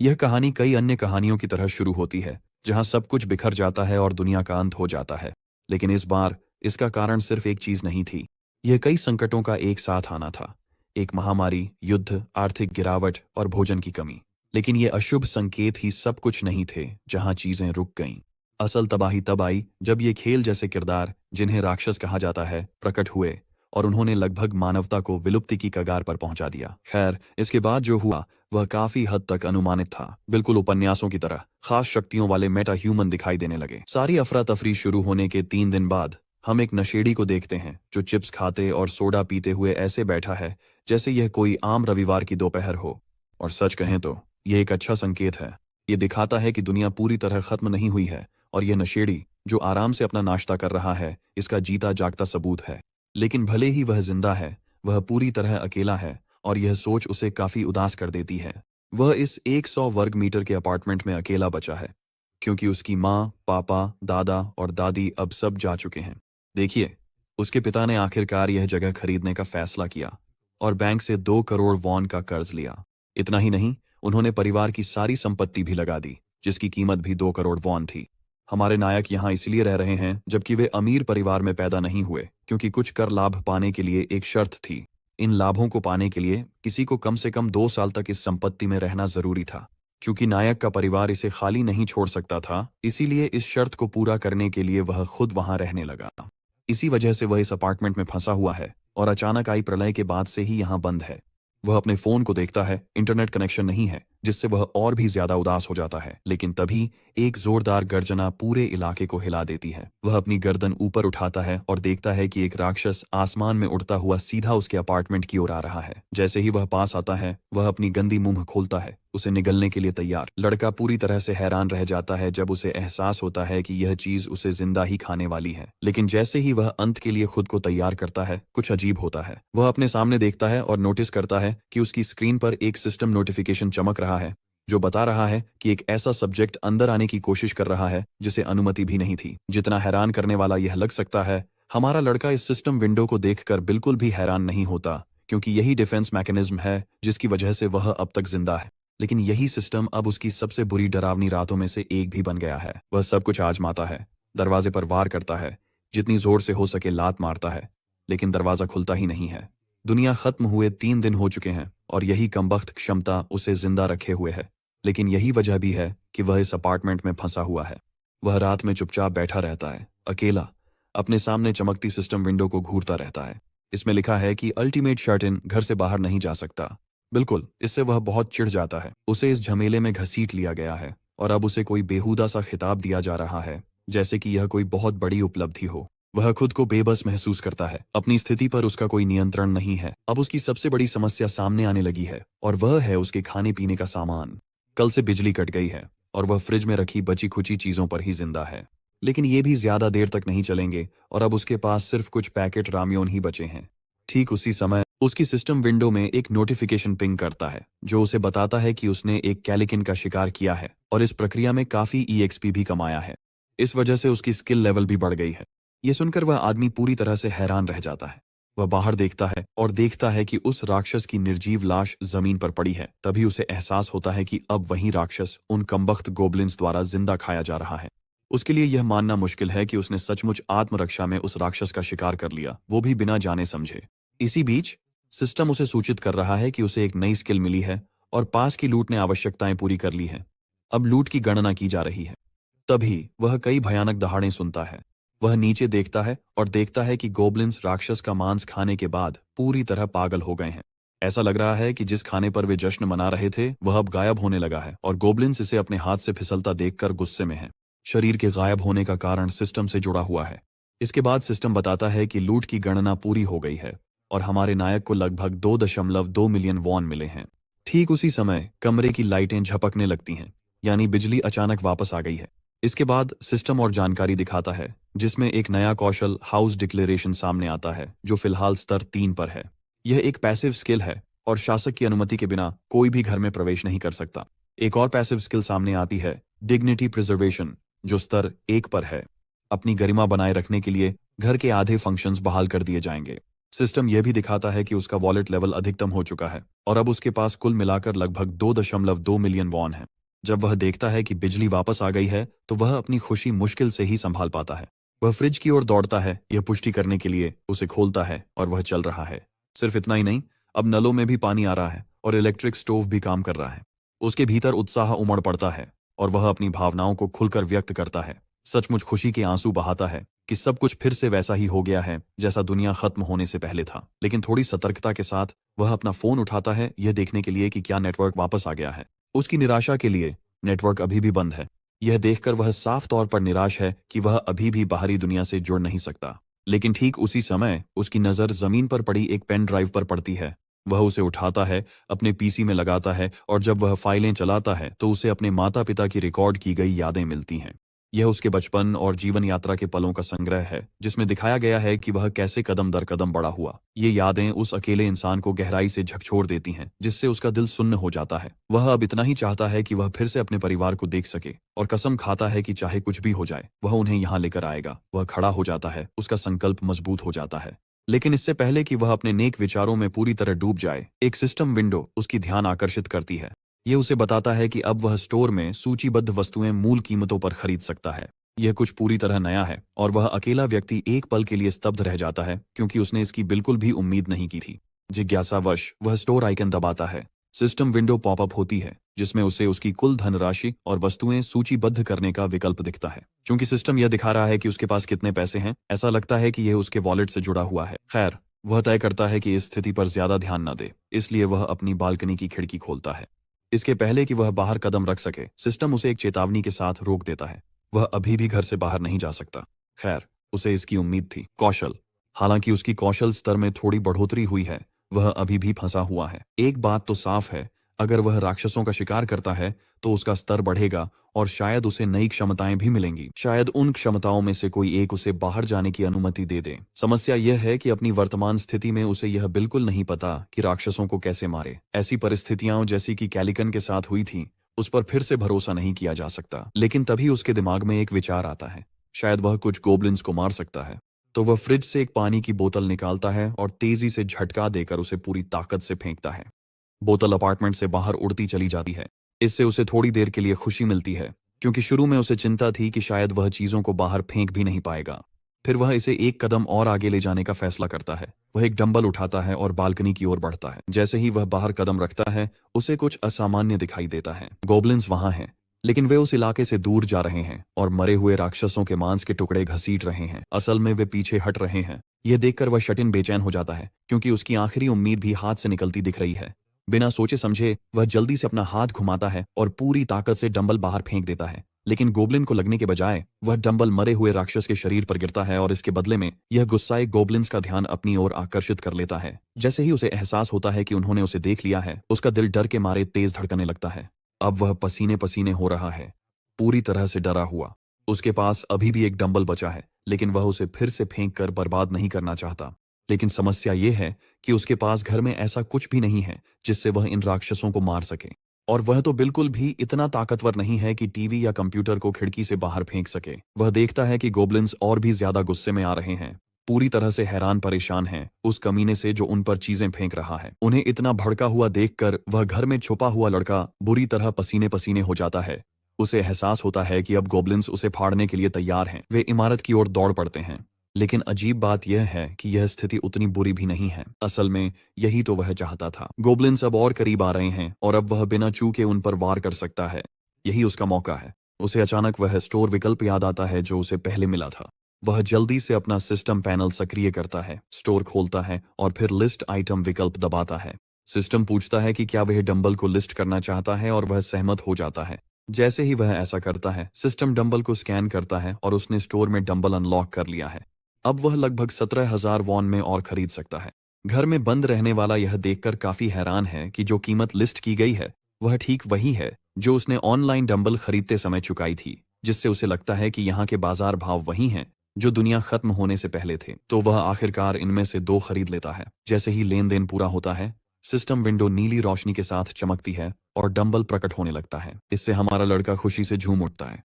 यह कहानी कई अन्य कहानियों की तरह शुरू होती है, जहां सब कुछ बिखर जाता है और दुनिया का अंत हो जाता है। लेकिन इस बार इसका कारण सिर्फ एक चीज नहीं थी। यह कई संकटों का एक साथ आना था। एक महामारी, युद्ध, आर्थिक गिरावट और भोजन की कमी। लेकिन ये अशुभ संकेत ही सब कुछ नहीं थे जहां चीजें रुक गईं। असल तबाही तब आई जब ये खेल जैसे किरदार, जिन्हें राक्षस कहा जाता है, प्रकट हुए और उन्होंने लगभग मानवता को विलुप्ति की कगार पर पहुंचा दिया। खैर, इसके बाद जो हुआ वह काफी हद तक अनुमानित था। बिल्कुल उपन्यासों की तरह खास शक्तियों वाले मेटा ह्यूमन दिखाई देने लगे। सारी अफरा तफरी शुरू होने के 3 दिन बाद हम एक नशेड़ी को देखते हैं जो चिप्स खाते और सोडा पीते हुए ऐसे बैठा है जैसे यह कोई आम रविवार की दोपहर हो। और सच कहें तो यह एक अच्छा संकेत है। ये दिखाता है कि दुनिया पूरी तरह खत्म नहीं हुई है और यह नशेड़ी जो आराम से अपना नाश्ता कर रहा है, इसका जीता जागता सबूत है। लेकिन भले ही वह जिंदा है, वह पूरी तरह अकेला है और यह सोच उसे काफी उदास कर देती है। वह इस 100 वर्ग मीटर के अपार्टमेंट में अकेला बचा है, क्योंकि उसकी माँ, पापा, दादा और दादी अब सब जा चुके हैं। देखिए, उसके पिता ने आखिरकार यह जगह खरीदने का फैसला किया और बैंक से 2 करोड़ वॉन का कर्ज लिया। इतना ही नहीं, उन्होंने परिवार की सारी संपत्ति भी लगा दी, जिसकी कीमत भी 2 करोड़ वॉन थी। हमारे नायक यहाँ इसलिए रह रहे हैं जबकि वे अमीर परिवार में पैदा नहीं हुए, क्योंकि कुछ कर लाभ पाने के लिए एक शर्त थी। इन लाभों को पाने के लिए किसी को कम से कम 2 साल तक इस संपत्ति में रहना जरूरी था। चूंकि नायक का परिवार इसे खाली नहीं छोड़ सकता था, इसीलिए इस शर्त को पूरा करने के लिए वह खुद वहां रहने लगा। इसी वजह से वह इस अपार्टमेंट में फंसा हुआ है और अचानक आई प्रलय के बाद से ही यहाँ बंद है। वह अपने फोन को देखता है, इंटरनेट कनेक्शन नहीं है, जिससे वह और भी ज्यादा उदास हो जाता है। लेकिन तभी एक जोरदार गर्जना पूरे इलाके को हिला देती है। वह अपनी गर्दन ऊपर उठाता है और देखता है कि एक राक्षस आसमान में उड़ता हुआ सीधा उसके अपार्टमेंट की ओर आ रहा है। जैसे ही वह पास आता है, वह अपनी गंदी मुंह खोलता है, उसे निगलने के लिए तैयार। लड़का पूरी तरह से हैरान रह जाता है जब उसे एहसास होता है कि यह चीज उसे जिंदा ही खाने वाली है। लेकिन जैसे ही वह अंत के लिए खुद को तैयार करता है, कुछ अजीब होता है। वह अपने सामने देखता है और नोटिस करता है कि उसकी स्क्रीन पर एक सिस्टम नोटिफिकेशन चमक रहा है, जो बता रहा है कि एक ऐसा सब्जेक्ट अंदर आने की कोशिश कर रहा है जिसे अनुमति भी नहीं थी। जितना हैरान करने वाला यह लग सकता है, हमारा लड़का इस सिस्टम विंडो को देखकर बिल्कुल भी हैरान नहीं होता, क्योंकि यही डिफेंस मैकेनिज्म है जिसकी वजह से वह अब तक जिंदा है। लेकिन यही सिस्टम अब उसकी सबसे बुरी डरावनी रातों में से एक भी बन गया है। वह सब कुछ आजमाता है, दरवाजे पर वार करता है, जितनी जोर से हो सके लात मारता है, लेकिन दरवाजा खुलता ही नहीं है। दुनिया खत्म हुए 3 दिन हो चुके हैं और यही कमबख्त क्षमता उसे जिंदा रखे हुए है। लेकिन यही वजह भी है कि वह इस अपार्टमेंट में फंसा हुआ है। वह रात में चुपचाप बैठा रहता है, अकेला, अपने सामने चमकती सिस्टम विंडो को घूरता रहता है। इसमें लिखा है कि अल्टीमेट शट इन, घर से बाहर नहीं जा सकता। बिल्कुल, इससे वह बहुत चिढ़ जाता है। उसे इस झमेले में घसीट लिया गया है और अब उसे कोई बेहुदा सा खिताब दिया जा रहा है, जैसे कि यह कोई बहुत बड़ी उपलब्धि हो। वह खुद को बेबस महसूस करता है। अपनी स्थिति पर उसका कोई नियंत्रण नहीं है। अब उसकी सबसे बड़ी समस्या सामने आने लगी है और वह है उसके खाने पीने का सामान। कल से बिजली कट गई है और वह फ्रिज में रखी बची खुची चीजों पर ही जिंदा है। लेकिन ये भी ज्यादा देर तक नहीं चलेंगे और अब उसके पास सिर्फ कुछ पैकेट रामियोन ही बचे हैं। ठीक उसी समय उसकी सिस्टम विंडो में एक नोटिफिकेशन पिंग करता है, जो उसे बताता है कि उसने एक कैलिकिन का शिकार किया है और इस प्रक्रिया में काफी EXP भी कमाया है। इस वजह से उसकी स्किल लेवल भी बढ़ गई है। ये सुनकर वह आदमी पूरी तरह से हैरान रह जाता है। वह बाहर देखता है और देखता है कि उस राक्षस की निर्जीव लाश जमीन पर पड़ी है। तभी उसे एहसास होता है कि अब वही राक्षस उन कमबख्त गोबलिन्स द्वारा जिंदा खाया जा रहा है। उसके लिए यह मानना मुश्किल है कि उसने सचमुच आत्मरक्षा में उस राक्षस का शिकार कर लिया, वो भी बिना जाने समझे। इसी बीच सिस्टम उसे सूचित कर रहा है कि उसे एक नई स्किल मिली है और पास की लूट ने आवश्यकताएं पूरी कर ली हैं। अब लूट की गणना की जा रही है। तभी वह कई भयानक दहाड़ें सुनता है। वह नीचे देखता है और देखता है कि गोबलिन्स राक्षस का मांस खाने के बाद पूरी तरह पागल हो गए हैं। ऐसा लग रहा है कि जिस खाने पर वे जश्न मना रहे थे वह अब गायब होने लगा है और गोबलिन्स इसे अपने हाथ से फिसलता देखकर गुस्से में हैं। शरीर के गायब होने का कारण सिस्टम से जुड़ा हुआ है। इसके बाद सिस्टम बताता है कि लूट की गणना पूरी हो गई है और हमारे नायक को लगभग 2.2 मिलियन वॉन मिले हैं। ठीक उसी समय कमरे की लाइटें झपकने लगती हैं, यानी बिजली अचानक वापस आ गई है। इसके बाद सिस्टम और जानकारी दिखाता है, जिसमें एक नया कौशल हाउस डिक्लेरेशन सामने आता है, जो फिलहाल स्तर 3 पर है। यह एक पैसिव स्किल है और शासक की अनुमति के बिना कोई भी घर में प्रवेश नहीं कर सकता। एक और पैसिव स्किल सामने आती है, डिग्निटी प्रिजर्वेशन, जो स्तर 1 पर है। अपनी गरिमा बनाए रखने के लिए घर के आधे फंक्शंस बहाल कर दिए जाएंगे। सिस्टम यह भी दिखाता है कि उसका वॉलेट लेवल अधिकतम हो चुका है और अब उसके पास कुल मिलाकर लगभग 2.2 मिलियन वॉन है। जब वह देखता है कि बिजली वापस आ गई है तो वह अपनी खुशी मुश्किल से ही संभाल पाता है। वह फ्रिज की ओर दौड़ता है, यह पुष्टि करने के लिए उसे खोलता है और वह चल रहा है। सिर्फ इतना ही नहीं, अब नलों में भी पानी आ रहा है और इलेक्ट्रिक स्टोव भी काम कर रहा है। उसके भीतर उत्साह उमड़ पड़ता है और वह अपनी भावनाओं को खुलकर व्यक्त करता है। सचमुच खुशी के आंसू बहाता है कि सब कुछ फिर से वैसा ही हो गया है जैसा दुनिया खत्म होने से पहले था। लेकिन थोड़ी सतर्कता के साथ वह अपना फोन उठाता है, यह देखने के लिए कि क्या नेटवर्क वापस आ गया है। उसकी निराशा के लिए नेटवर्क अभी भी बंद है। यह देखकर वह साफ तौर पर निराश है कि वह अभी भी बाहरी दुनिया से जुड़ नहीं सकता। लेकिन ठीक उसी समय उसकी नजर जमीन पर पड़ी एक पेन ड्राइव पर पड़ती है। वह उसे उठाता है, अपने पीसी में लगाता है और जब वह फाइलें चलाता है तो उसे अपने माता पिता की रिकॉर्ड की गई यादें मिलती हैं। यह उसके बचपन और जीवन यात्रा के पलों का संग्रह है जिसमें दिखाया गया है कि वह कैसे कदम दर कदम बड़ा हुआ। ये यादें उस अकेले इंसान को गहराई से झकझोर देती हैं, जिससे उसका दिल सुन्न हो जाता है। वह अब इतना ही चाहता है कि वह फिर से अपने परिवार को देख सके और कसम खाता है कि चाहे कुछ भी हो जाए वह उन्हें यहाँ लेकर आएगा। वह खड़ा हो जाता है, उसका संकल्प मजबूत हो जाता है। लेकिन इससे पहले कि वह अपने नेक विचारों में पूरी तरह डूब जाए, एक सिस्टम विंडो उसकी ध्यान आकर्षित करती है। ये उसे बताता है कि अब वह स्टोर में सूचीबद्ध वस्तुएं मूल कीमतों पर खरीद सकता है। यह कुछ पूरी तरह नया है और वह अकेला व्यक्ति एक पल के लिए स्तब्ध रह जाता है क्योंकि उसने इसकी बिल्कुल भी उम्मीद नहीं की थी। जिज्ञासावश वह स्टोर आइकन दबाता है। सिस्टम विंडो पॉपअप होती है जिसमें उसे उसकी कुल धनराशि और वस्तुएं सूचीबद्ध करने का विकल्प दिखता है। चूंकि सिस्टम यह दिखा रहा है कि उसके पास कितने पैसे हैं, ऐसा लगता है कि यह उसके वॉलेट से जुड़ा हुआ है। खैर, वह तय करता है कि इस स्थिति पर ज्यादा ध्यान न दे, इसलिए वह अपनी बालकनी की खिड़की खोलता है। इसके पहले कि वह बाहर कदम रख सके, सिस्टम उसे एक चेतावनी के साथ रोक देता है। वह अभी भी घर से बाहर नहीं जा सकता। खैर, उसे इसकी उम्मीद थी। कौशल। हालांकि उसकी कौशल स्तर में थोड़ी बढ़ोतरी हुई है, वह अभी भी फंसा हुआ है। एक बात तो साफ है, अगर वह राक्षसों का शिकार करता है तो उसका स्तर बढ़ेगा और शायद उसे नई क्षमताएं भी मिलेंगी। शायद उन क्षमताओं में से कोई एक उसे बाहर जाने की अनुमति दे दे। समस्या यह है कि अपनी वर्तमान स्थिति में उसे यह बिल्कुल नहीं पता कि राक्षसों को कैसे मारे। ऐसी परिस्थितियां जैसी कि कैलिकन के साथ हुई थी, उस पर फिर से भरोसा नहीं किया जा सकता। लेकिन तभी उसके दिमाग में एक विचार आता है, शायद वह कुछ गोब्लिन्स को मार सकता है। तो वह फ्रिज से एक पानी की बोतल निकालता है और तेजी से झटका देकर उसे पूरी ताकत से फेंकता है। बोतल अपार्टमेंट से बाहर उड़ती चली जाती है। इससे उसे थोड़ी देर के लिए खुशी मिलती है क्योंकि शुरू में उसे चिंता थी कि शायद वह चीजों को बाहर फेंक भी नहीं पाएगा। फिर वह इसे एक कदम और आगे ले जाने का फैसला करता है। वह एक डंबल उठाता है और बालकनी की ओर बढ़ता है। जैसे ही वह बाहर कदम रखता है, उसे कुछ असामान्य दिखाई देता है। गोब्लिन्स वहां हैं, लेकिन वे उस इलाके से दूर जा रहे हैं और मरे हुए राक्षसों के मांस के टुकड़े घसीट रहे हैं। असल में वे पीछे हट रहे हैं। यह देखकर वह शटिन बेचैन हो जाता है क्योंकि उसकी आखिरी उम्मीद भी हाथ से निकलती दिख रही है। बिना सोचे समझे वह जल्दी से अपना हाथ घुमाता है और पूरी ताकत से डंबल बाहर फेंक देता है। लेकिन गोब्लिन को लगने के बजाय वह डंबल मरे हुए राक्षस के शरीर पर गिरता है और इसके बदले में यह गुस्साए गोब्लिन्स का ध्यान अपनी ओर आकर्षित कर लेता है। जैसे ही उसे एहसास होता है कि उन्होंने उसे देख लिया है, उसका दिल डर के मारे तेज धड़कने लगता है। अब वह पसीने पसीने हो रहा है, पूरी तरह से डरा हुआ। उसके पास अभी भी एक डंबल बचा है, लेकिन वह उसे फिर से फेंक कर बर्बाद नहीं करना चाहता। लेकिन समस्या यह है कि उसके पास घर में ऐसा कुछ भी नहीं है जिससे वह इन राक्षसों को मार सके। और वह तो बिल्कुल भी इतना ताकतवर नहीं है कि टीवी या कंप्यूटर को खिड़की से बाहर फेंक सके। वह देखता है कि गोब्लिन्स और भी ज्यादा गुस्से में आ रहे हैं, पूरी तरह से हैरान परेशान हैं उस कमीने से जो उन पर चीजें फेंक रहा है। उन्हें इतना भड़का हुआ देखकर वह घर में छुपा हुआ लड़का बुरी तरह पसीने पसीने हो जाता है। उसे एहसास होता है कि अब गोब्लिन्स उसे फाड़ने के लिए तैयार हैं। वे इमारत की ओर दौड़ पड़ते हैं। लेकिन अजीब बात यह है कि यह स्थिति उतनी बुरी भी नहीं है। असल में यही तो वह चाहता था। गोब्लिन्स अब और करीब आ रहे हैं और अब वह बिना चूके उन पर वार कर सकता है। यही उसका मौका है। उसे अचानक वह स्टोर विकल्प याद आता है जो उसे पहले मिला था। वह जल्दी से अपना सिस्टम पैनल सक्रिय करता है, स्टोर खोलता है और फिर लिस्ट आइटम विकल्प दबाता है। सिस्टम पूछता है कि क्या वह डंबल को लिस्ट करना चाहता है और वह सहमत हो जाता है। जैसे ही वह ऐसा करता है, सिस्टम डंबल को स्कैन करता है और उसने स्टोर में डंबल अनलॉक कर लिया है। अब वह लगभग 17,000 वॉन में और खरीद सकता है। घर में बंद रहने वाला यह देखकर काफी हैरान है कि जो कीमत लिस्ट की गई है वह ठीक वही है जो उसने ऑनलाइन डंबल खरीदते समय चुकाई थी, जिससे उसे लगता है कि यहाँ के बाजार भाव वही हैं जो दुनिया खत्म होने से पहले थे। तो वह आखिरकार इनमें से 2 खरीद लेता है। जैसे ही लेन देन पूरा होता है, सिस्टम विंडो नीली रोशनी के साथ चमकती है और डंबल प्रकट होने लगता है। इससे हमारा लड़का खुशी से झूम उठता है।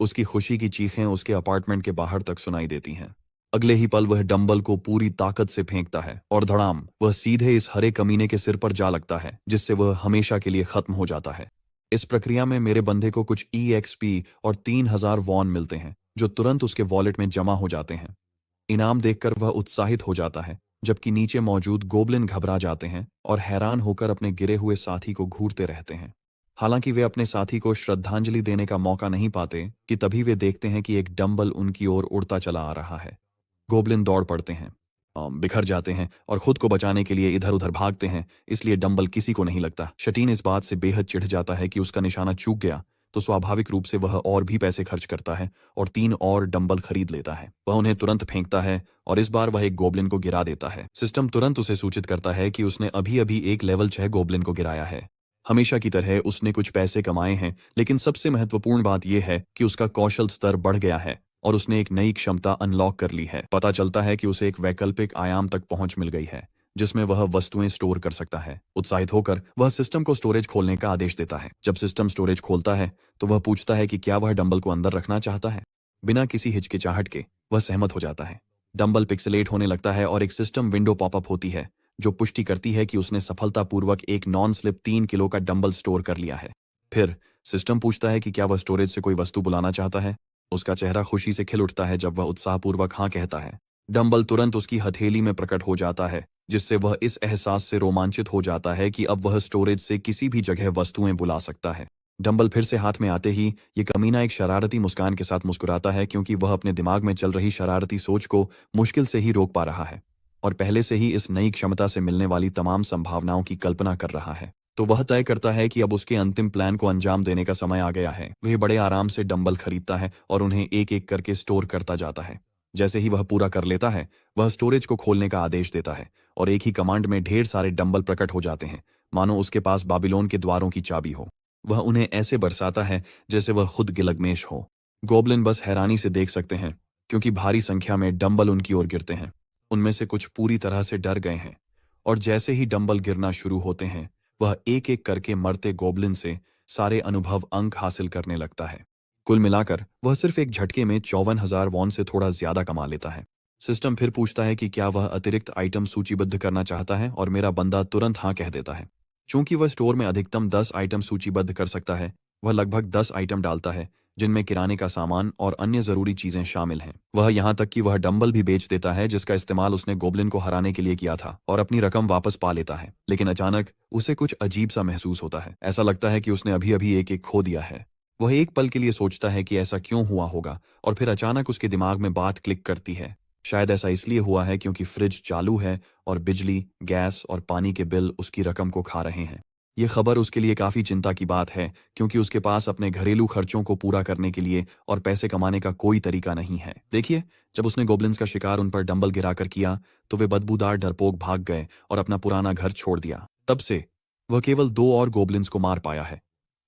उसकी खुशी की चीखें उसके अपार्टमेंट के बाहर तक सुनाई देती हैं। अगले ही पल वह डंबल को पूरी ताकत से फेंकता है और धड़ाम वह सीधे इस हरे कमीने के सिर पर जा लगता है, जिससे वह हमेशा के लिए खत्म हो जाता है। इस प्रक्रिया में मेरे बंदे को कुछ EXP और 3000 वॉन मिलते हैं, जो तुरंत उसके वॉलेट में जमा हो जाते हैं। इनाम देखकर वह उत्साहित हो जाता है, जबकि नीचे मौजूद गोबलिन घबरा जाते हैं और हैरान होकर अपने गिरे हुए साथी को घूरते रहते हैं। हालांकि वे अपने साथी को श्रद्धांजलि देने का मौका नहीं पाते कि तभी वे देखते हैं कि एक डंबल उनकी ओर उड़ता चला आ रहा है। गोबलिन दौड़ पड़ते हैं, बिखर जाते हैं और खुद को बचाने के लिए इधर उधर भागते हैं, इसलिए डंबल किसी को नहीं लगता। शटीन इस बात से बेहद चिढ़ जाता है कि उसका निशाना चूक गया, तो स्वाभाविक रूप से वह और भी पैसे खर्च करता है और 3 और डंबल खरीद लेता है। वह उन्हें तुरंत फेंकता है और इस बार वह एक गोबलिन को गिरा देता है। सिस्टम तुरंत उसे सूचित करता है कि उसने अभी अभी एक लेवल 6 गोबलिन को गिराया है। हमेशा की तरह उसने कुछ पैसे कमाए हैं, लेकिन सबसे महत्वपूर्ण बात यह है कि उसका कौशल स्तर बढ़ गया है और उसने एक नई क्षमता अनलॉक कर ली है। पता चलता है कि उसे एक वैकल्पिक आयाम तक पहुंच मिल गई है, जिसमें वह वस्तुएं स्टोर कर सकता है। उत्साहित होकर वह सिस्टम को स्टोरेज खोलने का आदेश देता है। जब सिस्टम स्टोरेज खोलता है तो वह पूछता है कि क्या वह डंबल को अंदर रखना चाहता है। बिना किसी हिचकिचाहट के वह सहमत हो जाता है। डंबल पिक्सेलेट होने लगता है और एक सिस्टम विंडो पॉपअप होती है, जो पुष्टि करती है कि उसने सफलतापूर्वक एक नॉन स्लिप 3 किलो का डंबल स्टोर कर लिया है। फिर सिस्टम पूछता है कि क्या वह स्टोरेज से कोई वस्तु बुलाना चाहता है। उसका चेहरा खुशी से खिल उठता है जब वह उत्साहपूर्वक हाँ कहता है। डंबल तुरंत उसकी हथेली में प्रकट हो जाता है, जिससे वह इस एहसास से रोमांचित हो जाता है कि अब वह स्टोरेज से किसी भी जगह वस्तुएं बुला सकता है। डंबल फिर से हाथ में आते ही ये कमीना एक शरारती मुस्कान के साथ मुस्कुराता है, क्योंकि वह अपने दिमाग में चल रही शरारती सोच को मुश्किल से ही रोक पा रहा है और पहले से ही इस नई क्षमता से मिलने वाली तमाम संभावनाओं की कल्पना कर रहा है। तो वह तय करता है कि अब उसके अंतिम प्लान को अंजाम देने का समय आ गया है। वह बड़े आराम से डंबल खरीदता है और उन्हें एक एक करके स्टोर करता जाता है। जैसे ही वह पूरा कर लेता है, वह स्टोरेज को खोलने का आदेश देता है और एक ही कमांड में ढेर सारे डंबल प्रकट हो जाते हैं, मानो उसके पास बाबिलोन के द्वारों की चाबी हो। वह उन्हें ऐसे बरसाता है जैसे वह खुद गिलगमेश हो। गोबलिन बस हैरानी से देख सकते हैं, क्योंकि भारी संख्या में डंबल उनकी ओर गिरते हैं। उनमें से कुछ पूरी तरह से डर गए हैं और जैसे ही डंबल गिरना शुरू होते हैं, वह एक एक करके मरते गोबलिन से सारे अनुभव अंक हासिल करने लगता है। कुल मिलाकर वह सिर्फ एक झटके में 54,000 वॉन से थोड़ा ज्यादा कमा लेता है। सिस्टम फिर पूछता है कि क्या वह अतिरिक्त आइटम सूचीबद्ध करना चाहता है और मेरा बंदा तुरंत हाँ कह देता है। चूंकि वह स्टोर में अधिकतम 10 आइटम सूचीबद्ध कर सकता है, वह लगभग 10 आइटम डालता है, जिनमें किराने का सामान और अन्य जरूरी चीजें शामिल हैं। वह यहाँ तक कि वह डंबल भी बेच देता है जिसका इस्तेमाल उसने गोबलिन को हराने के लिए किया था, और अपनी रकम वापस पा लेता है। लेकिन अचानक उसे कुछ अजीब सा महसूस होता है। ऐसा लगता है कि उसने अभी अभी एक एक खो दिया है। वह एक पल के लिए सोचता है कि ऐसा क्यों हुआ होगा, और फिर अचानक उसके दिमाग में बात क्लिक करती है। शायद ऐसा इसलिए हुआ है क्योंकि फ्रिज चालू है और बिजली, गैस और पानी के बिल उसकी रकम को खा रहे हैं। यह खबर उसके लिए काफी चिंता की बात है, क्योंकि उसके पास अपने घरेलू खर्चों को पूरा करने के लिए और पैसे कमाने का कोई तरीका नहीं है। देखिए, जब उसने गोबलिन्स का शिकार उन पर डंबल गिराकर किया, तो वे बदबूदार डरपोक भाग गए और अपना पुराना घर छोड़ दिया। तब से वह केवल 2 और गोबलिन्स को मार पाया है,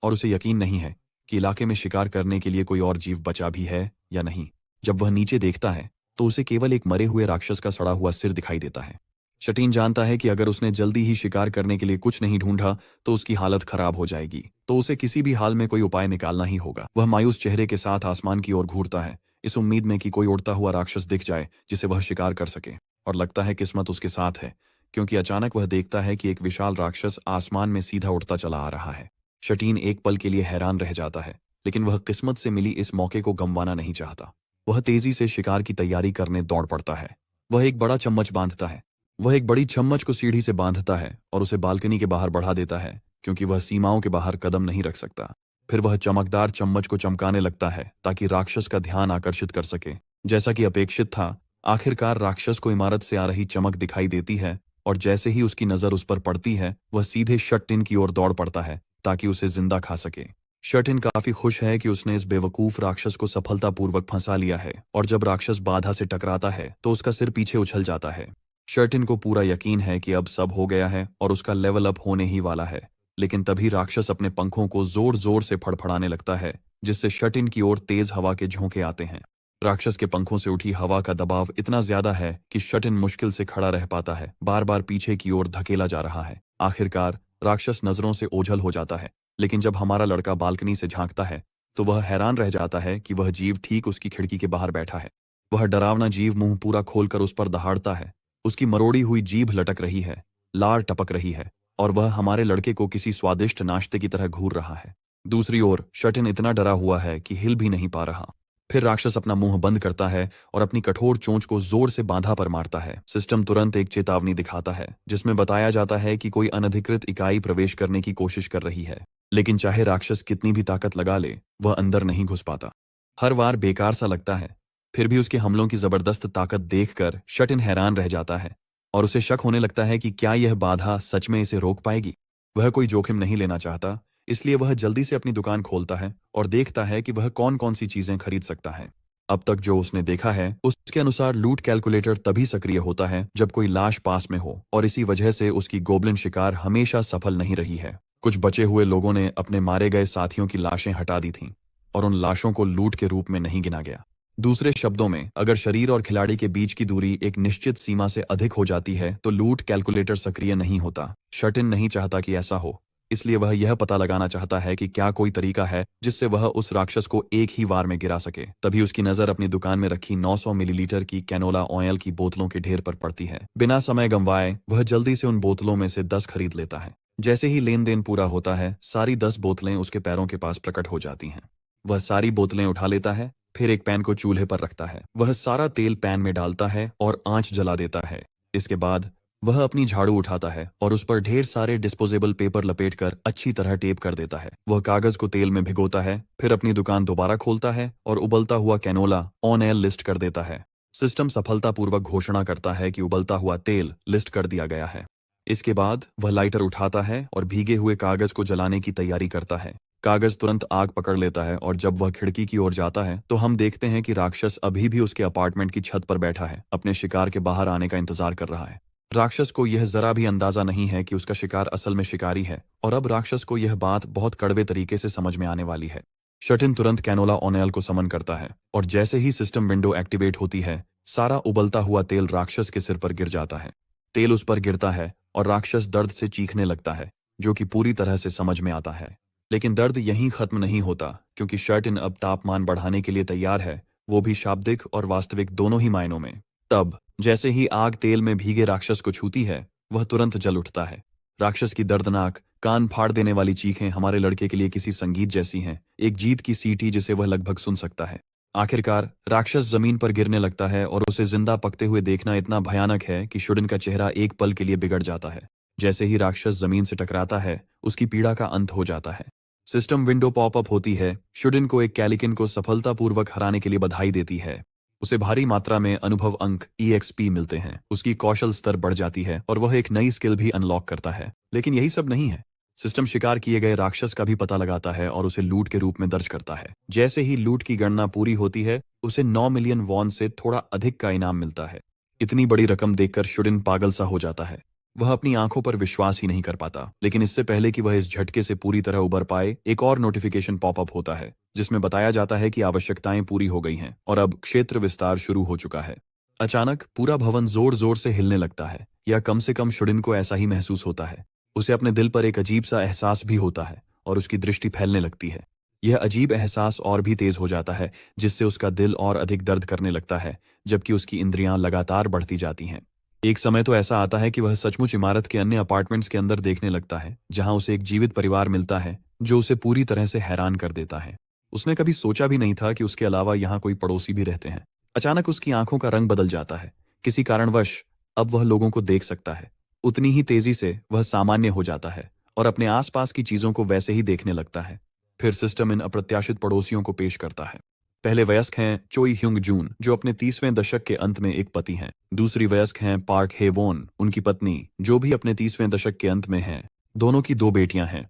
और उसे यकीन नहीं है कि इलाके में शिकार करने के लिए कोई और जीव बचा भी है या नहीं। जब वह नीचे देखता है तो उसे केवल एक मरे हुए राक्षस का सड़ा हुआ सिर दिखाई देता है। शटीन जानता है कि अगर उसने जल्दी ही शिकार करने के लिए कुछ नहीं ढूंढा तो उसकी हालत खराब हो जाएगी, तो उसे किसी भी हाल में कोई उपाय निकालना ही होगा। वह मायूस चेहरे के साथ आसमान की ओर घूरता है, इस उम्मीद में कि कोई उड़ता हुआ राक्षस दिख जाए जिसे वह शिकार कर सके। और लगता है किस्मत उसके साथ है, क्योंकि अचानक वह देखता है कि एक विशाल राक्षस आसमान में सीधा उड़ता चला आ रहा है। शटीन एक पल के लिए हैरान रह जाता है, लेकिन वह किस्मत से मिली इस मौके को गंवाना नहीं चाहता। वह तेजी से शिकार की तैयारी करने दौड़ पड़ता है। वह एक बड़ा चम्मच बांधता है। वह एक बड़ी चम्मच को सीढ़ी से बांधता है और उसे बालकनी के बाहर बढ़ा देता है, क्योंकि वह सीमाओं के बाहर कदम नहीं रख सकता। फिर वह चमकदार चम्मच को चमकाने लगता है ताकि राक्षस का ध्यान आकर्षित कर सके। जैसा कि अपेक्षित था, आखिरकार राक्षस को इमारत से आ रही चमक दिखाई देती है, और जैसे ही उसकी नजर उस पर पड़ती है, वह सीधे शट-इन की ओर दौड़ पड़ता है ताकि उसे जिंदा खा सके। शट-इन काफी खुश है कि उसने इस बेवकूफ राक्षस को सफलतापूर्वक फंसा लिया है, और जब राक्षस बाधा से टकराता है तो उसका सिर पीछे उछल जाता है। शट-इन को पूरा यकीन है कि अब सब हो गया है और उसका लेवल अप होने ही वाला है, लेकिन तभी राक्षस अपने पंखों को जोर जोर से फड़फड़ाने लगता है, जिससे शट-इन की ओर तेज हवा के झोंके आते हैं। राक्षस के पंखों से उठी हवा का दबाव इतना ज्यादा है कि शट-इन मुश्किल से खड़ा रह पाता है, बार बार पीछे की ओर धकेला जा रहा है। आखिरकार राक्षस नजरों से ओझल हो जाता है, लेकिन जब हमारा लड़का बालकनी से झांकता है तो वह हैरान रह जाता है कि वह जीव ठीक उसकी खिड़की के बाहर बैठा है। वह डरावना जीव मुंह पूरा खोलकर उस पर दहाड़ता है। उसकी मरोड़ी हुई जीभ लटक रही है, लार टपक रही है, और वह हमारे लड़के को किसी स्वादिष्ट नाश्ते की तरह घूर रहा है। दूसरी ओर शटिन इतना डरा हुआ है कि हिल भी नहीं पा रहा। फिर राक्षस अपना मुंह बंद करता है और अपनी कठोर चोंच को जोर से बांधा पर मारता है। सिस्टम तुरंत एक चेतावनी दिखाता है जिसमें बताया जाता है कि कोई अनधिकृत इकाई प्रवेश करने की कोशिश कर रही है, लेकिन चाहे राक्षस कितनी भी ताकत लगा ले, वह अंदर नहीं घुस पाता। हर बार बेकार सा लगता है। फिर भी उसके हमलों की जबरदस्त ताकत देखकर शटिन हैरान रह जाता है और उसे शक होने लगता है कि क्या यह बाधा सच में इसे रोक पाएगी। वह कोई जोखिम नहीं लेना चाहता, इसलिए वह जल्दी से अपनी दुकान खोलता है और देखता है कि वह कौन कौन सी चीजें खरीद सकता है। अब तक जो उसने देखा है उसके अनुसार लूट कैलकुलेटर तभी सक्रिय होता है जब कोई लाश पास में हो, और इसी वजह से उसकी गोब्लिन शिकार हमेशा सफल नहीं रही है। कुछ बचे हुए लोगों ने अपने मारे गए साथियों की लाशें हटा दी थीं और उन लाशों को लूट के रूप में नहीं गिना गया। दूसरे शब्दों में, अगर शरीर और खिलाड़ी के बीच की दूरी एक निश्चित सीमा से अधिक हो जाती है तो लूट कैलकुलेटर सक्रिय नहीं होता। शटिन नहीं चाहता कि ऐसा हो, इसलिए वह यह पता लगाना चाहता है कि क्या कोई तरीका है जिससे वह उस राक्षस को एक ही वार में गिरा सके। तभी उसकी नजर अपनी दुकान में रखी 900 मिलीलीटर की कैनोला ऑयल की बोतलों के ढेर पर पड़ती है। बिना समय गंवाए वह जल्दी से उन बोतलों में से 10 खरीद लेता है। जैसे ही लेन देन पूरा होता है, सारी 10 बोतलें उसके पैरों के पास प्रकट हो जाती हैं। वह सारी बोतलें उठा लेता है, फिर एक पैन को चूल्हे पर रखता है। वह सारा तेल पैन में डालता है और आंच जला देता है। इसके बाद वह अपनी झाड़ू उठाता है और उस पर ढेर सारे डिस्पोजेबल पेपर लपेटकर अच्छी तरह टेप कर देता है। वह कागज को तेल में भिगोता है, फिर अपनी दुकान दोबारा खोलता है और उबलता हुआ कैनोला ऑन एयर लिस्ट कर देता है। सिस्टम सफलतापूर्वक घोषणा करता है कि उबलता हुआ तेल लिस्ट कर दिया गया है। इसके बाद वह लाइटर उठाता है और भीगे हुए कागज को जलाने की तैयारी करता है। कागज तुरंत आग पकड़ लेता है और जब वह खिड़की की ओर जाता है तो हम देखते हैं कि राक्षस अभी भी उसके अपार्टमेंट की छत पर बैठा है, अपने शिकार के बाहर आने का इंतजार कर रहा है। राक्षस को यह जरा भी अंदाजा नहीं है कि उसका शिकार असल में शिकारी है, और अब राक्षस को यह बात बहुत कड़वे तरीके से समझ में आने वाली है। शटिन तुरंत कैनोला ऑनेल को समन करता है और जैसे ही सिस्टम विंडो एक्टिवेट होती है, सारा उबलता हुआ तेल राक्षस के सिर पर गिर जाता है। तेल उस पर गिरता है और राक्षस दर्द से चीखने लगता है, जो कि पूरी तरह से समझ में आता है। लेकिन दर्द यहीं खत्म नहीं होता, क्योंकि शटिन अब तापमान बढ़ाने के लिए तैयार है, वो भी शाब्दिक और वास्तविक दोनों ही मायनों में। तब जैसे ही आग तेल में भीगे राक्षस को छूती है, वह तुरंत जल उठता है। राक्षस की दर्दनाक, कान फाड़ देने वाली चीखें हमारे लड़के के लिए किसी संगीत जैसी हैं, एक जीत की सीटी जिसे वह लगभग सुन सकता है। आखिरकार राक्षस जमीन पर गिरने लगता है और उसे जिंदा पकते हुए देखना इतना भयानक है कि शटिन का चेहरा एक पल के लिए बिगड़ जाता है। जैसे ही राक्षस जमीन से टकराता है, उसकी पीड़ा का अंत हो जाता है। सिस्टम विंडो पॉपअप होती है। शटिन को एक कैलिकन को सफलतापूर्वक हराने के लिए बधाई देती है। उसे भारी मात्रा में अनुभव अंक EXP मिलते हैं, उसकी कौशल स्तर बढ़ जाती है और वह एक नई स्किल भी अनलॉक करता है। लेकिन यही सब नहीं है। सिस्टम शिकार किए गए राक्षस का भी पता लगाता है और उसे लूट के रूप में दर्ज करता है। जैसे ही लूट की गणना पूरी होती है, उसे 9 मिलियन वॉन से थोड़ा अधिक का इनाम मिलता है। इतनी बड़ी रकम देखकर शटिन पागल सा हो जाता है। वह अपनी आंखों पर विश्वास ही नहीं कर पाता। लेकिन इससे पहले कि वह इस झटके से पूरी तरह उबर पाए, एक और नोटिफिकेशन पॉपअप होता है जिसमें बताया जाता है कि आवश्यकताएं पूरी हो गई हैं और अब क्षेत्र विस्तार शुरू हो चुका है। अचानक पूरा भवन जोर जोर से हिलने लगता है, या कम से कम शटिन को ऐसा ही महसूस होता है। उसे अपने दिल पर एक अजीब सा एहसास भी होता है और उसकी दृष्टि फैलने लगती है। यह अजीब एहसास और भी तेज हो जाता है, जिससे उसका दिल और अधिक दर्द करने लगता है, जबकि उसकी इंद्रियां लगातार बढ़ती जाती हैं। एक समय तो ऐसा आता है कि वह सचमुच इमारत के अन्य अपार्टमेंट्स के अंदर देखने लगता है, जहां उसे एक जीवित परिवार मिलता है जो उसे पूरी तरह से हैरान कर देता है। उसने कभी सोचा भी नहीं था कि उसके अलावा यहाँ कोई पड़ोसी भी रहते हैं। अचानक उसकी आंखों का रंग बदल जाता है। किसी कारणवश अब वह लोगों को देख सकता है। उतनी ही तेजी से वह सामान्य हो जाता है और अपने आसपास की चीजों को वैसे ही देखने लगता है। फिर सिस्टम इन अप्रत्याशित पड़ोसियों को पेश करता है। पहले वयस्क हैं चोई ह्युंग जून, जो अपने 30वें दशक के अंत में एक पति हैं। दूसरी वयस्क हैं पार्क हे वोन, उनकी पत्नी, जो भी अपने 30वें दशक के अंत में हैं। दोनों की 2 बेटियां हैं,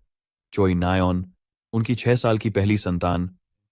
चोई नायोन, उनकी 6 साल की पहली संतान,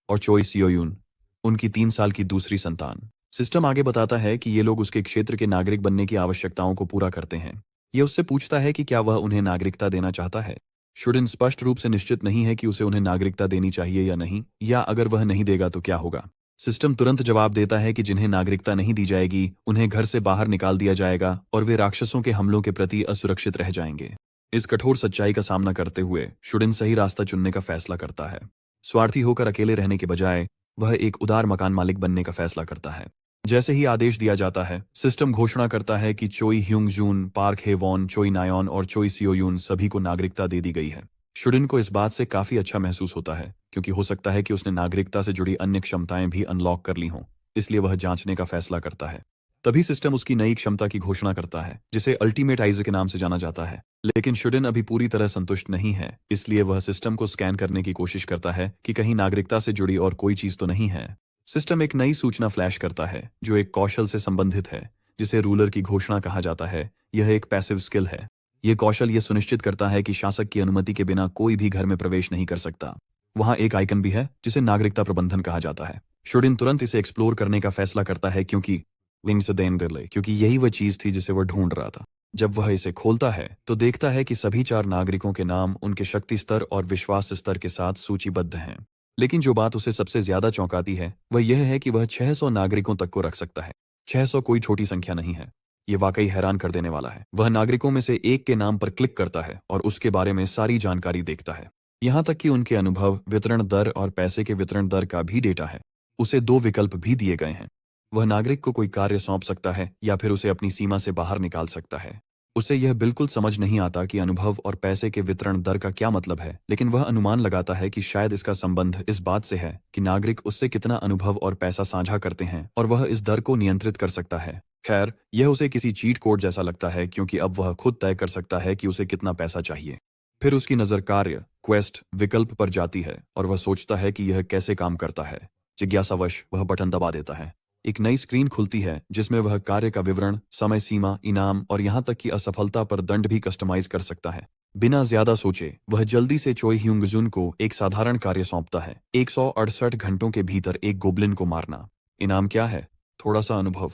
और चोई सियोयून, उनकी 3 साल की दूसरी संतान। सिस्टम आगे बताता है कि ये लोग उसके क्षेत्र के नागरिक बनने की आवश्यकताओं को पूरा करते हैं। ये उससे पूछता है कि क्या वह उन्हें नागरिकता देना चाहता है। शटिन स्पष्ट रूप से निश्चित नहीं है कि उसे उन्हें नागरिकता देनी चाहिए या नहीं, या अगर वह नहीं देगा तो क्या होगा। सिस्टम तुरंत जवाब देता है कि जिन्हें नागरिकता नहीं दी जाएगी, उन्हें घर से बाहर निकाल दिया जाएगा और वे राक्षसों के हमलों के प्रति असुरक्षित रह जाएंगे। इस कठोर सच्चाई का सामना करते हुए शटिन सही रास्ता चुनने का फैसला करता है। स्वार्थी होकर अकेले रहने के बजाय वह एक उदार मकान मालिक बनने का फैसला करता है। जैसे ही आदेश दिया जाता है, सिस्टम घोषणा करता है कि चोई ह्युंग जून, पार्क हे वॉन, चोई नायोन और चोई सियोयून सभी को नागरिकता दे दी गई है। शुडिन को इस बात से काफी अच्छा महसूस होता है क्योंकि हो सकता है कि उसने नागरिकता से जुड़ी अन्य क्षमताएं भी अनलॉक कर ली हों, इसलिए वह जांचने का फैसला करता है। तभी सिस्टम उसकी नई क्षमता की घोषणा करता है जिसे अल्टीमेट आइज के नाम से जाना जाता है। लेकिन शुडिन अभी पूरी तरह संतुष्ट नहीं है, इसलिए वह सिस्टम को स्कैन करने की कोशिश करता है कि कहीं नागरिकता से जुड़ी और कोई चीज तो नहीं है। सिस्टम एक नई सूचना फ्लैश करता है जो एक कौशल से संबंधित है जिसे रूलर की घोषणा कहा जाता है। यह एक पैसिव स्किल है। यह कौशल यह सुनिश्चित करता है कि शासक की अनुमति के बिना कोई भी घर में प्रवेश नहीं कर सकता। वहां एक आइकन भी है जिसे नागरिकता प्रबंधन कहा जाता है। शुडिन तुरंत इसे एक्सप्लोर करने का फैसला करता है क्योंकि यही वह चीज थी जिसे वह ढूंढ रहा था। जब वह इसे खोलता है तो देखता है कि सभी 4 नागरिकों के नाम उनके शक्ति स्तर और विश्वास स्तर के साथ सूचीबद्ध हैं। लेकिन जो बात उसे सबसे ज्यादा चौंकाती है वह यह है कि वह 600 नागरिकों तक को रख सकता है। 600 कोई छोटी संख्या नहीं है। ये वाकई हैरान कर देने वाला है। वह नागरिकों में से एक के नाम पर क्लिक करता है और उसके बारे में सारी जानकारी देखता है, यहां तक कि उनके अनुभव, वितरण दर और पैसे के वितरण दर का भी डेटा है। उसे 2 विकल्प भी दिए गए हैं। वह नागरिक को कोई कार्य सौंप सकता है या फिर उसे अपनी सीमा से बाहर निकाल सकता है। उसे यह बिल्कुल समझ नहीं आता कि अनुभव और पैसे के वितरण दर का क्या मतलब है, लेकिन वह अनुमान लगाता है कि शायद इसका संबंध इस बात से है कि नागरिक उससे कितना अनुभव और पैसा साझा करते हैं और वह इस दर को नियंत्रित कर सकता है। खैर, यह उसे किसी चीट कोड जैसा लगता है क्योंकि अब वह खुद तय कर सकता है कि उसे कितना पैसा चाहिए। फिर उसकी नजर कार्य क्वेस्ट विकल्प पर जाती है और वह सोचता है कि यह कैसे काम करता है। जिज्ञासावश वह बटन दबा देता है। एक नई स्क्रीन खुलती है जिसमें वह कार्य का विवरण, समय सीमा, इनाम और यहां तक कि असफलता पर दंड भी कस्टमाइज कर सकता है। बिना ज्यादा सोचे वह जल्दी से चोई ह्यूंगजुन को एक साधारण कार्य सौंपता है। 168 घंटों के भीतर एक गोब्लिन को मारना। इनाम क्या है? थोड़ा सा अनुभव।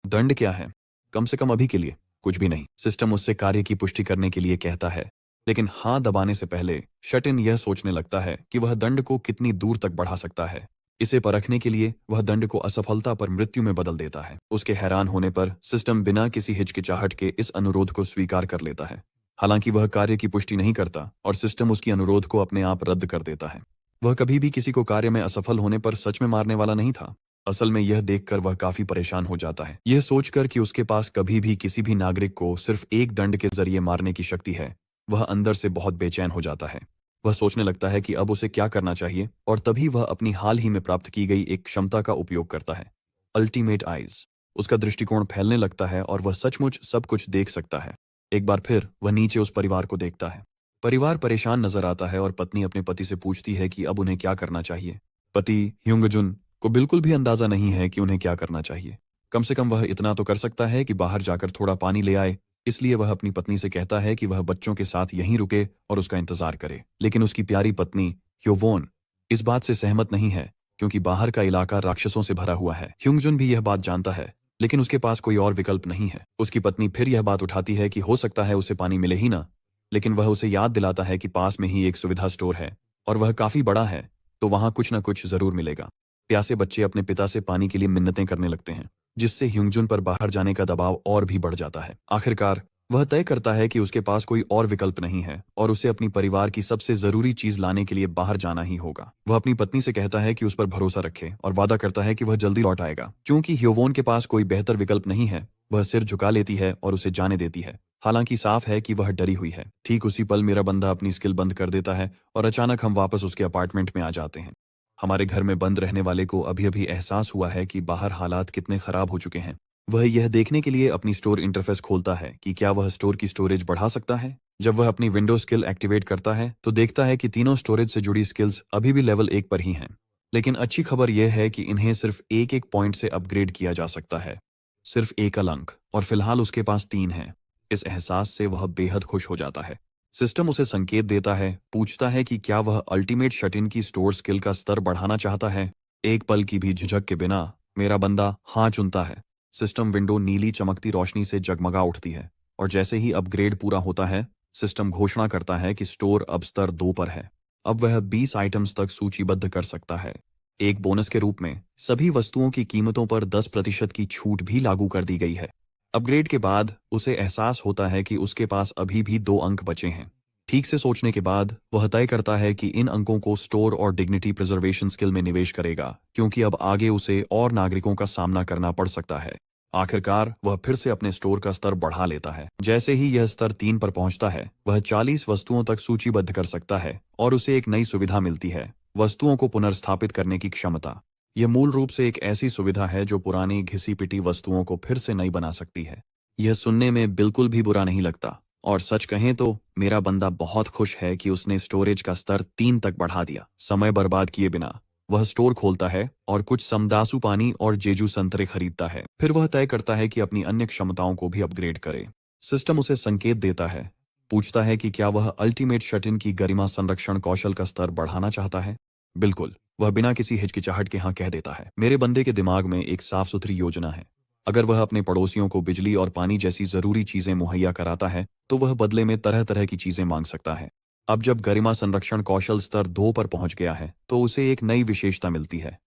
दंड क्या है? कम से कम अभी के लिए कुछ भी नहीं। सिस्टम उससे कार्य की पुष्टि करने के लिए कहता है, लेकिन हाँ दबाने से पहले शटिन यह सोचने लगता है कि वह दंड को कितनी दूर तक बढ़ा सकता है। इसे परखने के लिए वह दंड को असफलता पर मृत्यु में बदल देता है। उसके हैरान होने पर सिस्टम बिना किसी हिचकिचाहट के इस अनुरोध को स्वीकार कर लेता है। हालांकि वह कार्य की पुष्टि नहीं करता और सिस्टम उसकी अनुरोध को अपने आप रद्द कर देता है। वह कभी भी किसी को कार्य में असफल होने पर सच में मारने वाला नहीं था। असल में यह देखकर वह काफी परेशान हो जाता है। यह सोचकर कि उसके पास कभी भी किसी भी नागरिक को सिर्फ एक दंड के जरिए मारने की शक्ति है, वह अंदर से बहुत बेचैन हो जाता है। वह सोचने लगता है कि अब उसे क्या करना चाहिए और तभी वह अपनी हाल ही में प्राप्त की गई एक क्षमता का उपयोग करता है, अल्टीमेट आइज। उसका दृष्टिकोण फैलने लगता है और वह सचमुच सब कुछ देख सकता है। एक बार फिर वह नीचे उस परिवार को देखता है। परिवार परेशान नजर आता है और पत्नी अपने पति से पूछती है कि अब उन्हें क्या करना चाहिए। पति ह्यूंगजुन को बिल्कुल भी अंदाजा नहीं है कि उन्हें क्या करना चाहिए। कम से कम वह इतना तो कर सकता है कि बाहर जाकर थोड़ा पानी ले आए। इसलिए वह अपनी पत्नी से कहता है कि वह बच्चों के साथ यहीं रुके और उसका इंतजार करे। लेकिन उसकी प्यारी पत्नी ह्योवोन इस बात से सहमत नहीं है क्योंकि बाहर का इलाका राक्षसों से भरा हुआ है। ह्यूंगजुन भी यह बात जानता है, लेकिन उसके पास कोई और विकल्प नहीं है। उसकी पत्नी फिर यह बात उठाती है कि हो सकता है उसे पानी मिले ही ना, लेकिन वह उसे याद दिलाता है कि पास में ही एक सुविधा स्टोर है और वह काफी बड़ा है, तो वहां कुछ न कुछ जरूर मिलेगा। प्यासे बच्चे अपने पिता से पानी के लिए मिन्नतें करने लगते हैं, जिससे ह्यूंगजुन पर बाहर जाने का दबाव और भी बढ़ जाता है। आखिरकार वह तय करता है कि उसके पास कोई और विकल्प नहीं है और उसे अपनी परिवार की सबसे जरूरी चीज लाने के लिए बाहर जाना ही होगा। वह अपनी पत्नी से कहता है कि उस पर भरोसा रखे और वादा करता है कि वह जल्दी लौट आएगा। क्योंकि ह्योवोन के पास कोई बेहतर विकल्प नहीं है, वह सिर झुका लेती है और उसे जाने देती है। हालांकि साफ है कि वह डरी हुई है। ठीक उसी पल मेरा बंदा अपनी स्किल बंद कर देता है और अचानक हम वापस उसके अपार्टमेंट में आ जाते हैं। हमारे घर में बंद रहने वाले को अभी अभी एहसास हुआ है कि बाहर हालात कितने खराब हो चुके हैं। वह यह देखने के लिए अपनी स्टोर इंटरफेस खोलता है कि क्या वह स्टोर की स्टोरेज बढ़ा सकता है। जब वह अपनी विंडो स्किल एक्टिवेट करता है तो देखता है कि तीनों स्टोरेज से जुड़ी स्किल्स अभी भी लेवल 1 पर ही हैं। लेकिन अच्छी खबर यह है कि इन्हें सिर्फ एक पॉइंट से अपग्रेड किया जा सकता है, सिर्फ एकल अंक, और फिलहाल उसके पास 3 है। इस एहसास से वह बेहद खुश हो जाता है। सिस्टम उसे संकेत देता है, पूछता है कि क्या वह अल्टीमेट शटिन की स्टोर स्किल का स्तर बढ़ाना चाहता है। एक पल की भी झिझक के बिना मेरा बंदा हाँ चुनता है। सिस्टम विंडो नीली चमकती रोशनी से जगमगा उठती है और जैसे ही अपग्रेड पूरा होता है, सिस्टम घोषणा करता है कि स्टोर अब स्तर 2 पर है। अब वह 20 आइटम्स तक सूचीबद्ध कर सकता है। एक बोनस के रूप में सभी वस्तुओं की कीमतों पर 10% की छूट भी लागू कर दी गई है। अपग्रेड के बाद उसे एहसास होता है कि उसके पास अभी भी 2 अंक बचे हैं। ठीक से सोचने के बाद वह तय करता है कि इन अंकों को स्टोर और डिग्निटी प्रिजर्वेशन स्किल में निवेश करेगा, क्योंकि अब आगे उसे और नागरिकों का सामना करना पड़ सकता है। आखिरकार वह फिर से अपने स्टोर का स्तर बढ़ा लेता है। जैसे ही यह स्तर 3 पर पहुंचता है, वह 40 वस्तुओं तक सूचीबद्ध कर सकता है और उसे एक नई सुविधा मिलती है, वस्तुओं को पुनर्स्थापित करने की क्षमता। यह मूल रूप से एक ऐसी सुविधा है जो पुरानी घिसी पिटी वस्तुओं को फिर से नई बना सकती है। यह सुनने में बिल्कुल भी बुरा नहीं लगता, और सच कहें तो मेरा बंदा बहुत खुश है कि उसने स्टोरेज का स्तर 3 तक बढ़ा दिया। समय बर्बाद किए बिना वह स्टोर खोलता है और कुछ समदासु पानी और जेजू संतरे खरीदता है। फिर वह तय करता है कि अपनी अन्य क्षमताओं को भी अपग्रेड करे। सिस्टम उसे संकेत देता है, पूछता है कि क्या वह अल्टीमेट शट-इन की गरिमा संरक्षण कौशल का स्तर बढ़ाना चाहता है। बिल्कुल, वह बिना किसी हिचकिचाहट के हाँ कह देता है। मेरे बंदे के दिमाग में एक साफ सुथरी योजना है। अगर वह अपने पड़ोसियों को बिजली और पानी जैसी जरूरी चीजें मुहैया कराता है, तो वह बदले में तरह तरह की चीजें मांग सकता है। अब जब गरिमा संरक्षण कौशल स्तर 2 पर पहुंच गया है, तो उसे एक नई विशेषता मिलती है,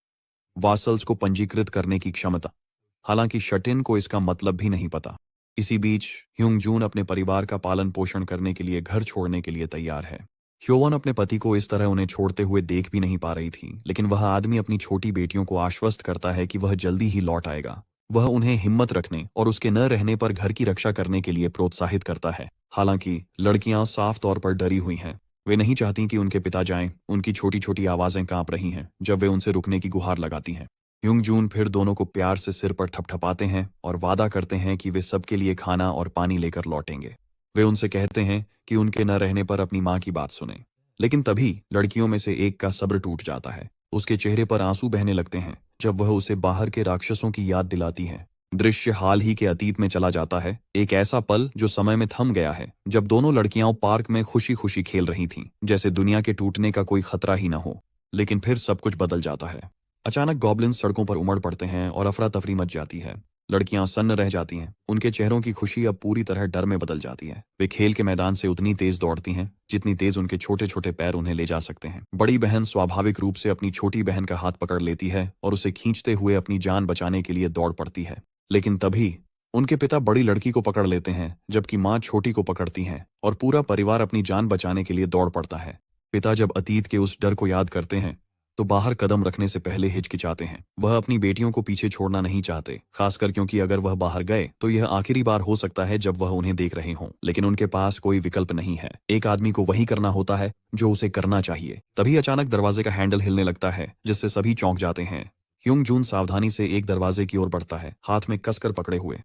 वासल्स को पंजीकृत करने की क्षमता। हालांकि शटिन को इसका मतलब भी नहीं पता। इसी बीच ह्यूंग जून अपने परिवार का पालन पोषण करने के लिए घर छोड़ने के लिए तैयार है। ह्योवन अपने पति को इस तरह उन्हें छोड़ते हुए देख भी नहीं पा रही थी, लेकिन वह आदमी अपनी छोटी बेटियों को आश्वस्त करता है कि वह जल्दी ही लौट आएगा। वह उन्हें हिम्मत रखने और उसके न रहने पर घर की रक्षा करने के लिए प्रोत्साहित करता है। हालांकि लड़कियां साफ तौर पर डरी हुई हैं। वे नहीं चाहती कि उनके पिता जाएं। उनकी छोटी छोटी आवाजें कांप रही हैं जब वे उनसे रुकने की गुहार लगाती हैं। ह्यूंग जून फिर दोनों को प्यार से सिर पर थपथपाते हैं और वादा करते हैं कि वे सबके लिए खाना और पानी लेकर लौटेंगे। वे उनसे कहते हैं कि उनके न रहने पर अपनी माँ की बात सुने। लेकिन तभी लड़कियों में से एक का सब्र टूट जाता है। उसके चेहरे पर आंसू बहने लगते हैं जब वह उसे बाहर के राक्षसों की याद दिलाती है। दृश्य हाल ही के अतीत में चला जाता है, एक ऐसा पल जो समय में थम गया है, जब दोनों लड़कियां पार्क में खुशी खुशी खेल रही थीं, जैसे दुनिया के टूटने का कोई खतरा ही न हो। लेकिन फिर सब कुछ बदल जाता है। अचानक गॉब्लिन्स सड़कों पर उमड़ पड़ते हैं और अफरा तफरी मच जाती है। लड़कियां सन्न रह जाती हैं। उनके चेहरों की खुशी अब पूरी तरह डर में बदल जाती है। वे खेल के मैदान से उतनी तेज दौड़ती हैं जितनी तेज उनके छोटे छोटे पैर उन्हें ले जा सकते हैं। बड़ी बहन स्वाभाविक रूप से अपनी छोटी बहन का हाथ पकड़ लेती है और उसे खींचते हुए अपनी जान बचाने के लिए दौड़ पड़ती है। लेकिन तभी उनके पिता बड़ी लड़की को पकड़ लेते हैं, जबकि माँ छोटी को पकड़ती हैं और पूरा परिवार अपनी जान बचाने के लिए दौड़ पड़ता है। पिता जब अतीत के उस डर को याद करते हैं तो बाहर कदम रखने से पहले हिचकिचाते हैं। वह अपनी बेटियों को पीछे छोड़ना नहीं चाहते, खासकर क्योंकि अगर वह बाहर गए तो यह आखिरी बार हो सकता है जब वह उन्हें देख रहे हों। लेकिन उनके पास कोई विकल्प नहीं है। एक आदमी को वही करना होता है जो उसे करना चाहिए। तभी अचानक दरवाजे का हैंडल हिलने लगता है, जिससे सभी चौंक जाते हैं। ह्यूंग जून सावधानी से एक दरवाजे की ओर बढ़ता है, हाथ में कसकर पकड़े हुए।